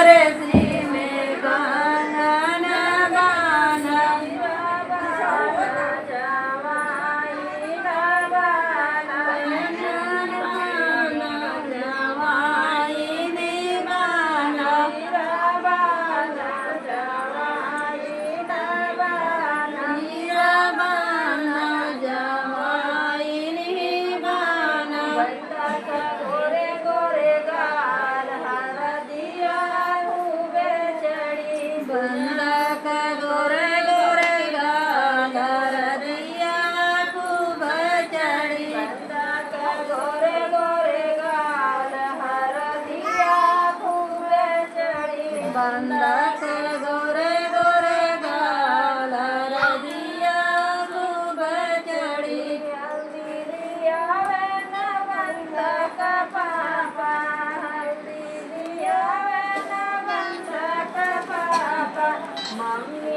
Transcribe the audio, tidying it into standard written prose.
रे श्री में गाना गाना जवाई गाना जवाई दीवाना जवाई दीवाना जवाई दीवाना गोरे गोरे गाल हरदिया खूबे चढ़ी बंदक गोरे गोरे गाल हरदिया खूब चढ़ी बंदक गोरे गोरे गाल हरदिया खूबे चढ़ी बंदक गोरे गोरे गाल हरदिया खूब चढ़ी हल्दी लिया न बंदक पापा हल्दी लिया न बंदक पापा मम्मी